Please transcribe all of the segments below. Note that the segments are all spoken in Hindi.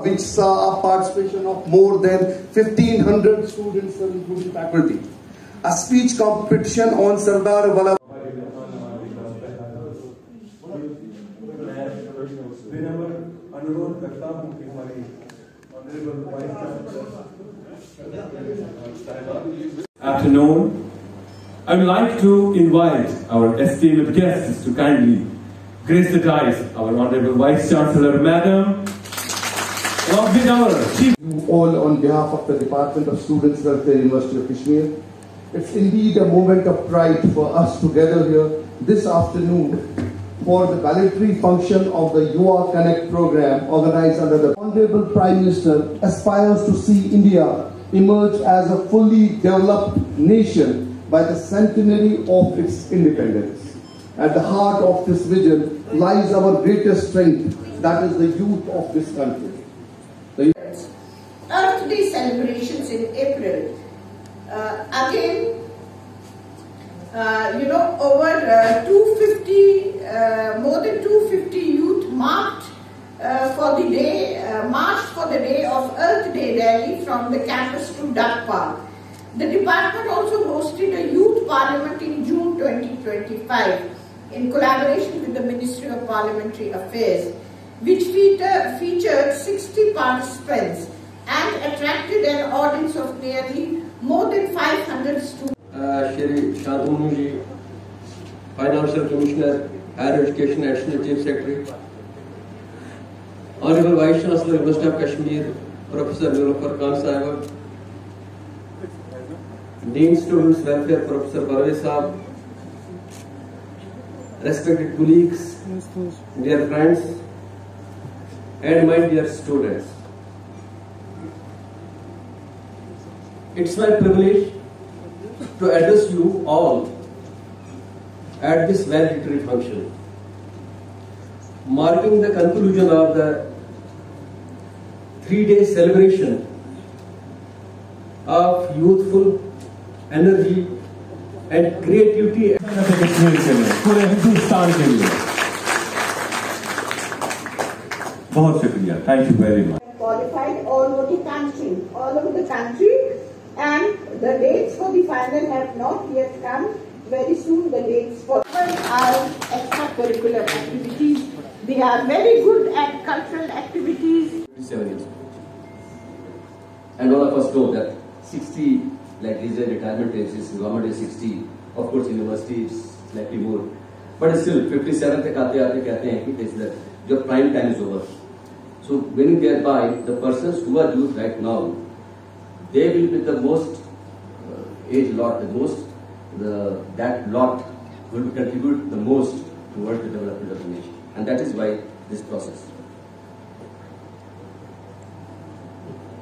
which saw a participation of more than 1,500 students including faculty. A speech competition on Sardar Vallabhbhai. Afternoon. I would like to invite our esteemed guests to kindly grace the dais, our Honorable Vice Chancellor, Madam, along with our Chief. All on behalf of the Department of Students Welfare, University of Kashmir. It's indeed a moment of pride for us to gather here this afternoon for the valedictory function of the Yuva Connect program organized under the Honorable Prime Minister aspires to see India emerge as a fully developed nation by the centenary of its independence. At the heart of this vision lies our greatest strength, that is the youth of this country. Earth Day celebrations in April. Again, over 250, more than 250 youth marched for the day of Earth Day rally from the campus to Duck Park. The department also hosted a youth parliament in June 2025 in collaboration with the Ministry of Parliamentary Affairs, which featured 60 participants and attracted an audience of nearly more than 500 students. Shri Shantanu ji, Financial Commissioner, Higher Education Additional Chief Secretary, Honorable Vice Chancellor, University of Kashmir, Professor Niloofar Khan Sahib, Dean Students Welfare, Professor Parvez Sahib, respected colleagues, dear friends, and my dear students. It's my privilege to address you all at this valedictory function, marking the conclusion of the 3-day celebration of youthful energy and creativity. पूरे हिंदुस्तान के लिए बहुत शुक्रिया. Thank you very much. Qualified all over the country, and the dates for the final have not yet come. Very soon the dates for our extracurricular activities. They are very good at cultural activities. 7 years. And all of us know that 60, like these are retirement ages, government is 60, of course university is slightly more. But still 57 तक आते कहते हैं कि your prime time is over. So when thereby the persons who are youth right now, they will be the most age lot, that lot will contribute the most towards the development of the nation, and that is why this process.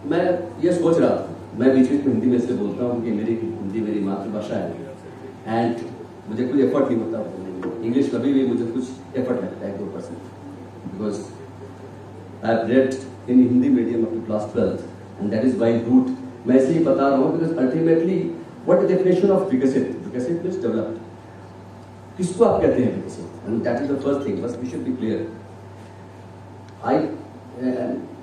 मैं ये सोच रहा था, मैं बीच में हिंदी में से बोलता हूँ कि हिंदी मेरी मातृभाषा है, एंड मुझे कोई एफर्ट नहीं होता इंग्लिश कभी भी मुझे कुछ एफर्ट लगता है 2%, because I have read in Hindi medium up to class 12th, and that is by rote. मैं इसलिए बता रहा हूँ because ultimately what is definition of viksit means developed. किसको आप कहते हैं विकसित? And that is the first thing, बस we should be clear.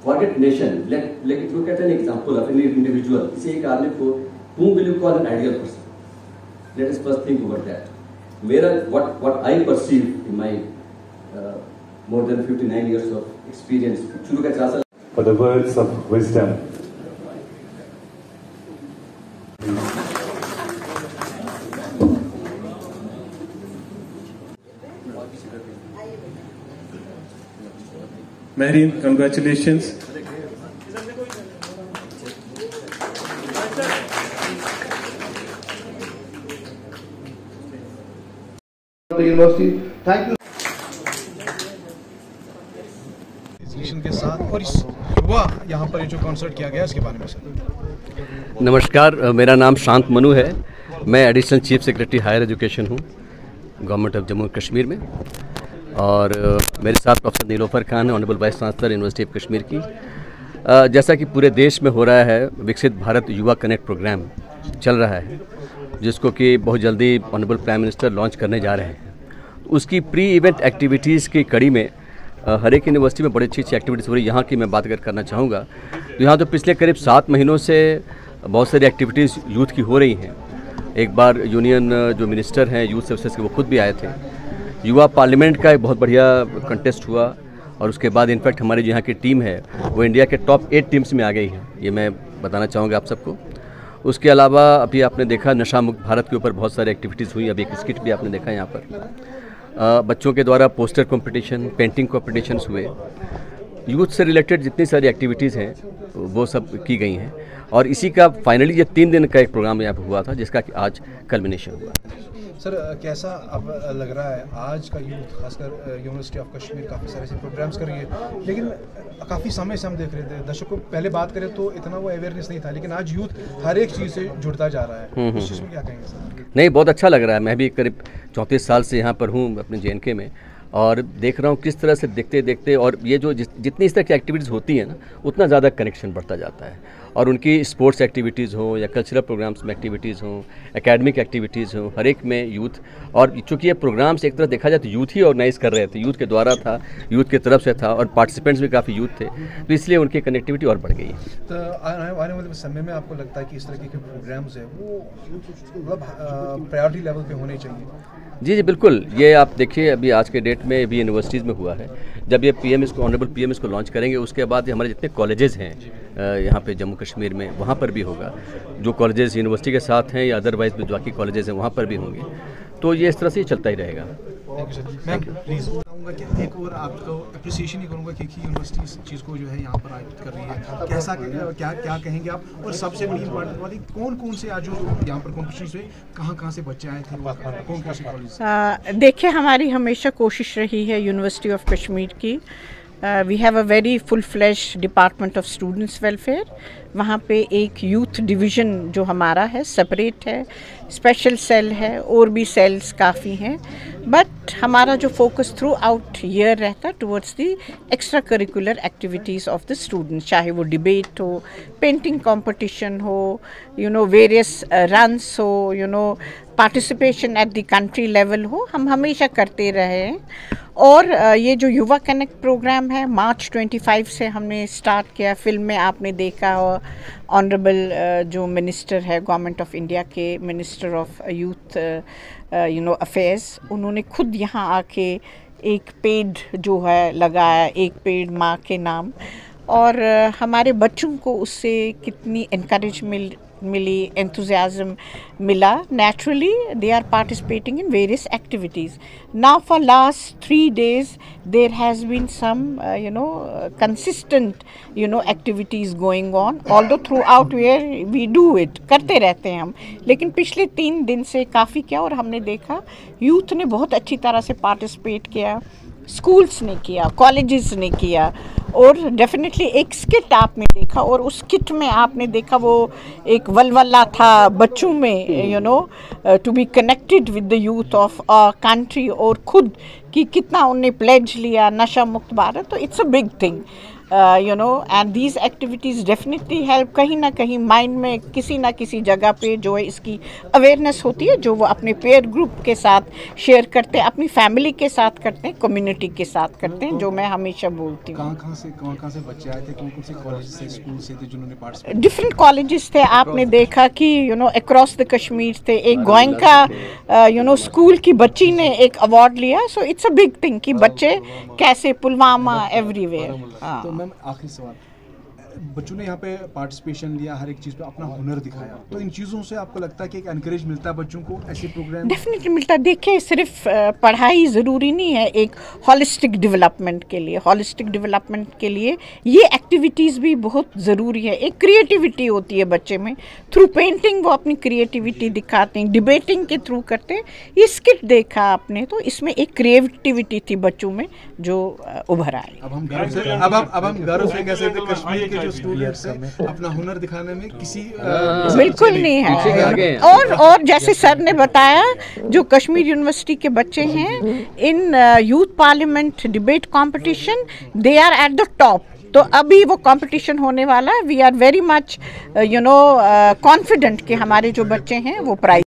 What it nation? Like look at an example of an individual. किसी एक आदमी को whom will you call an ideal person? Let us first think about that. मेरा what I perceive in my more than 59 years of experience. शुरू का 4 साल. For the words of wisdom. Mehreen, congratulations. The university, thank you. के साथ और इस युवा यहाँ पर जो कॉन्सर्ट किया गया इसके बारे में सर. नमस्कार, मेरा नाम शांत मनु है. मैं additional chief secretary higher education हूँ गवर्नमेंट ऑफ जम्मू कश्मीर में, और मेरे साथ professor Nilofer Khan, honourable vice chancellor university of Kashmir की. जैसा कि पूरे देश में हो रहा है, विकसित भारत युवा कनेक्ट प्रोग्राम चल रहा है, जिसको कि बहुत जल्दी ऑनरेबल प्राइम मिनिस्टर लॉन्च करने जा रहे हैं. उसकी प्री इवेंट एक्टिविटीज़ की कड़ी में हर एक यूनिवर्सिटी में बड़ी अच्छी अच्छी एक्टिविटीज़ हो रही है। यहाँ की मैं बात अगर करना चाहूँगा तो यहाँ तो पिछले करीब 7 महीनों से बहुत सारी एक्टिविटीज़ यूथ की हो रही हैं। एक बार यूनियन जो मिनिस्टर हैं यूथ सर्विसेज के, वो खुद भी आए थे। युवा पार्लियामेंट का एक बहुत बढ़िया कंटेस्ट हुआ और उसके बाद इनफैक्ट हमारी जो यहाँ की टीम है वो इंडिया के टॉप 8 टीम्स में आ गई है, ये मैं बताना चाहूँगा आप सबको। उसके अलावा अभी आपने देखा नशा मुक्त भारत के ऊपर बहुत सारी एक्टिविटीज़ हुई। अभी एक स्किट भी आपने देखा यहाँ पर। बच्चों के द्वारा पोस्टर कंपटीशन, पेंटिंग कंपटीशंस हुए। यूथ से रिलेटेड जितनी सारी एक्टिविटीज़ हैं वो सब की गई हैं और इसी का फाइनली ये 3 दिन का एक प्रोग्राम यहाँ पर हुआ था जिसका कि आज कल्मिनेशन हुआ। सर कैसा अब लग रहा है आज का यूथ, खासकर यूनिवर्सिटी ऑफ कश्मीर काफ़ी सारे ऐसे प्रोग्राम्स कर रही है, लेकिन काफ़ी समय से हम देख रहे थे दशकों पहले बात करें तो इतना वो अवेयरनेस नहीं था, लेकिन आज यूथ हर एक चीज़ से जुड़ता जा रहा है। उस चीज़ में क्या कहेंगे सर? नहीं, बहुत अच्छा लग रहा है। मैं भी करीब 34 साल से यहाँ पर हूँ अपने JNK में और देख रहा हूँ किस तरह से देखते देखते और ये जो जितनी इस तरह की एक्टिविटीज़ होती हैं ना उतना ज़्यादा कनेक्शन बढ़ता जाता है। और उनकी स्पोर्ट्स एक्टिविटीज़ हों या कल्चरल प्रोग्राम्स में एक्टिविटीज़ हों, एकेडमिक एक्टिविटीज़ हों, हर एक में यूथ। और चूँकि ये प्रोग्राम्स एक तरह देखा जाए तो यूथ ही ऑर्गेनाइज कर रहे थे, यूथ के द्वारा था, यूथ की तरफ से था और पार्टिसिपेंट्स भी काफ़ी यूथ थे, तो इसलिए उनकी कनेक्टिविटी और बढ़ गई है। तो आने वाले समय में आपको लगता है कि इस तरह के प्रोग्राम्स है वो मतलब प्रायोरिटी लेवल पे होने चाहिए? जी बिल्कुल। ये आप देखिए अभी आज के डेट में भी यूनिवर्सिटीज़ में हुआ है। जब ये ऑनरेबल PM इसको लॉन्च करेंगे उसके बाद हमारे जितने कॉलेजेस हैं यहाँ पे जम्मू कश्मीर में वहाँ पर भी होगा। जो कॉलेजेस यूनिवर्सिटी के साथ हैं या अदरवाइज भी बाकी कॉलेजेस हैं वहाँ पर भी होंगे। तो ये इस तरह से चलता ही रहेगा। मैं प्लीज़ बताऊँगा कि एक और आपको अप्रिसिएशन ही करूँगा कि यूनिवर्सिटी इस चीज़ को जो है यहाँ पर आयोजित कर रही है। कैसा क्या कहेंगे आप? और सबसे बड़ी इम्पोर्टेंट बात है कौन से आज जो यहाँ पर कॉम्पिटिशन हुए कहाँ से बच्चे आए थे, कौन से कॉलेज? देखिए हमारी हमेशा कोशिश रही है यूनिवर्सिटी ऑफ कश्मीर की, we have a very full fledged department of students welfare. वहाँ पे एक यूथ डिवीज़न जो हमारा है सेपरेट है, स्पेशल सेल है और भी सेल्स काफ़ी हैं, बट हमारा जो फोकस थ्रू आउट ईयर रहता है towards the extra curricular activities of the students, चाहे वो डिबेट हो, पेंटिंग कंपटीशन हो, वेरियस रन्स हो, participation at the country level हो, हम हमेशा करते रहे हैं। और ये जो युवा कनेक्ट प्रोग्राम है मार्च 25 से हमने स्टार्ट किया। फिल्म में आपने देखा ऑनरेबल जो मिनिस्टर है गवर्नमेंट ऑफ इंडिया के, मिनिस्टर ऑफ यूथ अफेयर्स, उन्होंने खुद यहाँ आके एक पेड़ जो है लगाया, एक पेड़ माँ के नाम। और हमारे बच्चों को उससे कितनी इनकरेज मिली, एंथुजियाज्म मिला। Naturally, they are participating in various activities. Now, for last 3 days, there has been some, consistent, activities going on. Although throughout where we do it, करते रहते हैं हम, लेकिन पिछले 3 दिन से काफ़ी किया और हमने देखा यूथ ने बहुत अच्छी तरह से पार्टिसिपेट किया, स्कूल्स ने किया, कॉलेजेस ने किया। और डेफिनेटली एक स्किट आपने देखा और उस स्किट में आपने देखा वो एक वलवला था बच्चों में, to be connected with the youth of a country, और खुद कि कितना उन्हें प्लेज लिया नशा मुक्त भारत। तो it's a big thing, and these activities definitely help कहीं ना कहीं माइंड में किसी ना किसी जगह पे जो है इसकी अवेयरनेस होती है, जो वो अपने पेयर ग्रुप के साथ शेयर करते हैं, अपनी फैमिली के साथ करते हैं, कम्युनिटी के साथ करते हैं, जो मैं हमेशा बोलती हूँ। कहाँ से बच्चे आए थे, कौन से कॉलेज से, स्कूल से थे जिन्होंने पार्टिसिपेट? डिफरेंट कॉलेजेस थे। आपने देखा कि अक्रॉस द कश्मीर थे। एक गोयनका स्कूल की बच्ची ने एक अवार्ड लिया। So it's a big thing कि बच्चे कैसे पुलवामा एवरीवेयर। मैम आखिरी सवाल, बच्चों ने यहाँ पे पार्टिसिपेशन लिया, हर एक चीज़ पे अपना हुनर दिखाया, तो इन चीज़ों से आपको लगता है कि एक एनकरेज मिलता है बच्चों को ऐसे प्रोग्राम? डेफिनेटली मिलता है। देखिए सिर्फ पढ़ाई ज़रूरी नहीं है, एक हॉलिस्टिक डेवलपमेंट के लिए ये एक्टिविटीज़ भी बहुत ज़रूरी है। एक क्रिएटिविटी होती है बच्चे में, थ्रू पेंटिंग वो अपनी क्रिएटिविटी दिखाते हैं, डिबेटिंग के थ्रू करते हैं। ये स्किट देखा आपने तो इसमें एक क्रिएटिविटी थी बच्चों में जो उभर आई। अब हम गर्व से कह सकते हैं कश्मीर के जो स्टूडेंट्स हैं अपना हुनर दिखाने में किसी बिल्कुल नहीं है। और जैसे सर ने बताया, जो कश्मीर यूनिवर्सिटी के बच्चे हैं in youth parliament debate competition, they are at the top. तो अभी वो कंपटीशन होने वाला है। We are very much confident कि हमारे जो बच्चे हैं वो प्राइज